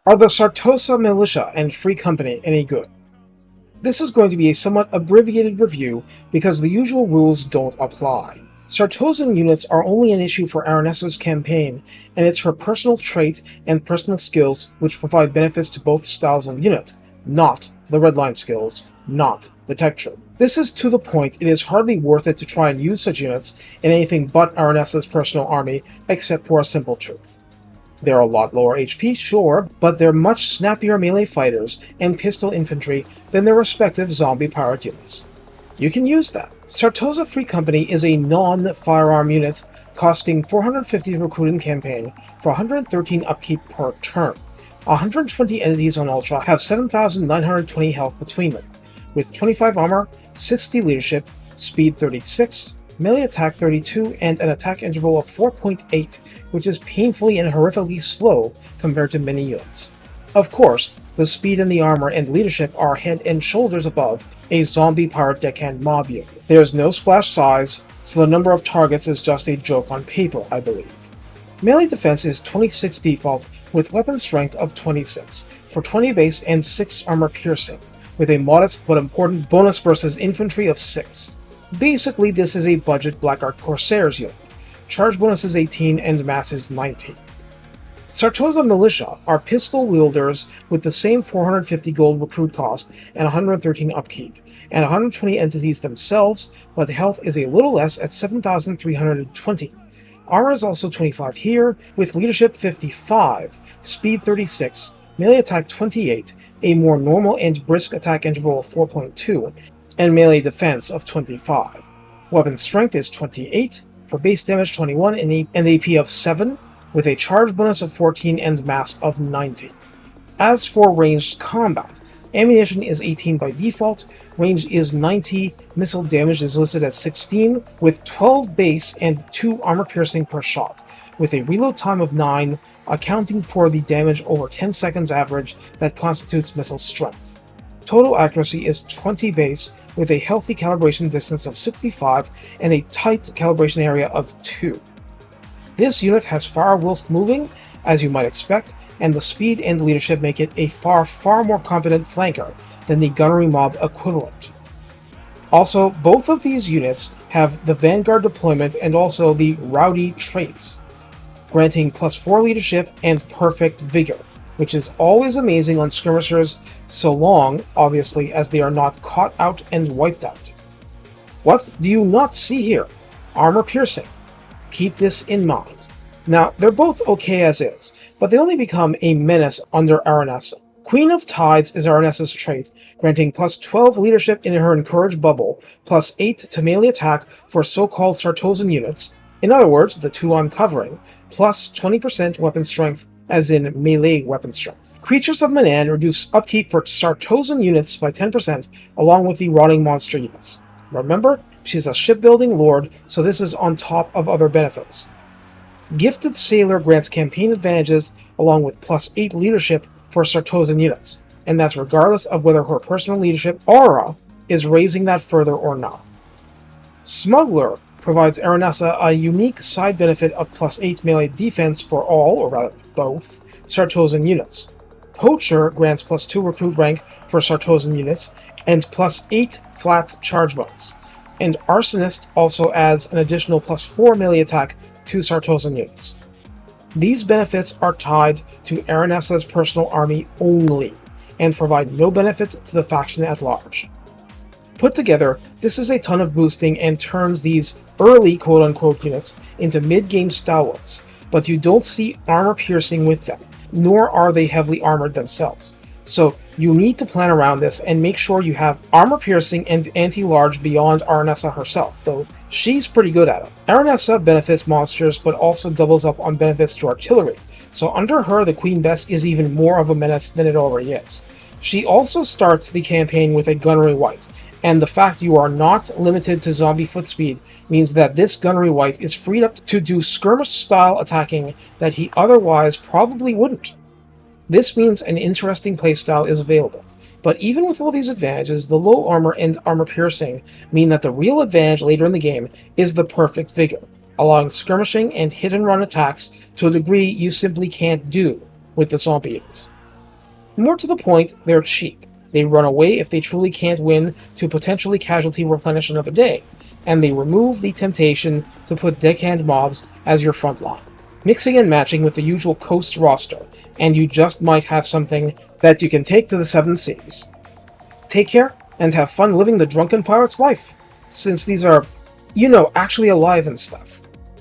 Are the Sartosa Militia and Free Company any good? This is going to be a somewhat abbreviated review because the usual rules don't apply. Sartosan units are only an issue for Aranessa's campaign, and it's her personal trait and personal skills which provide benefits to both styles of unit, not the redline skills, not the tech tree. This is to the point it is hardly worth it to try and use such units in anything but Aranessa's personal army, except for a simple truth. They're a lot lower HP, sure, but they're much snappier melee fighters and pistol infantry than their respective zombie pirate units. You can use that. Sartosa Free Company is a non-firearm unit costing 450 to recruit in campaign for 113 upkeep per turn. 120 entities on Ultra have 7,920 health between them, with 25 armor, 60 leadership, speed 36, melee attack 32, and an attack interval of 4.8, which is painfully and horrifically slow compared to many units. Of course, the speed and the armor and leadership are head and shoulders above a zombie pirate deckhand mob unit. There's no splash size, so the number of targets is just a joke on paper, I believe. Melee defense is 26 default with weapon strength of 26, for 20 base and 6 armor piercing, with a modest but important bonus versus infantry of 6. Basically, this is a budget Black Art Corsairs unit. Charge bonus is 18 and mass is 19. Sartosa Militia are pistol wielders with the same 450 gold recruit cost and 113 upkeep, and 120 entities themselves, but the health is a little less at 7,320. Armor is also 25 here, with leadership 55, speed 36, melee attack 28, a more normal and brisk attack interval of 4.2, and melee defense of 25. Weapon strength is 28, for base damage 21 and AP of 7, with a charge bonus of 14 and mass of 90. As for ranged combat, ammunition is 18 by default, range is 90, missile damage is listed as 16, with 12 base and 2 armor piercing per shot, with a reload time of 9, accounting for the damage over 10 seconds average that constitutes missile strength. Total accuracy is 20 base, with a healthy calibration distance of 65 and a tight calibration area of 2. This unit has fire whilst moving, as you might expect, and the speed and leadership make it a far more competent flanker than the gunnery mob equivalent. Also, both of these units have the Vanguard deployment and also the Rowdy traits, granting +4 leadership and perfect vigor, which is always amazing on skirmishers, so long, obviously, as they are not caught out and wiped out. What do you not see here? Armor piercing. Keep this in mind. Now, they're both okay as is, but they only become a menace under Aranessa. Queen of Tides is Aranessa's trait, granting +12 leadership in her Encourage bubble, +8 to melee attack for so-called Sartosan units, in other words, the two I'm covering, plus 20% weapon strength, as in melee weapon strength. Creatures of Manan reduce upkeep for Sartosan units by 10%, along with the Rotting Monster units. Remember, she's a shipbuilding lord, so this is on top of other benefits. Gifted Sailor grants campaign advantages, along with +8 leadership for Sartosan units, and that's regardless of whether her personal leadership aura is raising that further or not. Smuggler provides Aranessa a unique side benefit of +8 melee defense for all, or rather both, Sartosan units. Poacher grants +2 recruit rank for Sartosan units, and +8 flat charge bonus. And Arsonist also adds an additional +4 melee attack to Sartosan units. These benefits are tied to Aranessa's personal army only, and provide no benefit to the faction at large. Put together, this is a ton of boosting and turns these early quote-unquote units into mid-game stalwarts, but you don't see armor piercing with them, nor are they heavily armored themselves. So you need to plan around this and make sure you have armor piercing and anti-large beyond Aranessa herself, though she's pretty good at it. Aranessa benefits monsters, but also doubles up on benefits to artillery, so under her the Queen Bess is even more of a menace than it already is. She also starts the campaign with a gunnery white, and the fact you are not limited to zombie foot speed means that this gunnery white is freed up to do skirmish-style attacking that he otherwise probably wouldn't. This means an interesting playstyle is available, but even with all these advantages, the low armor and armor piercing mean that the real advantage later in the game is the perfect vigor, allowing skirmishing and hit-and-run attacks to a degree you simply can't do with the zombie units. More to the point, they're cheap. They run away if they truly can't win to potentially casualty replenish another day, and they remove the temptation to put deckhand mobs as your front line. Mixing and matching with the usual Coast roster, and you just might have something that you can take to the Seven Seas. Take care, and have fun living the drunken pirate's life, since these are, actually alive and stuff.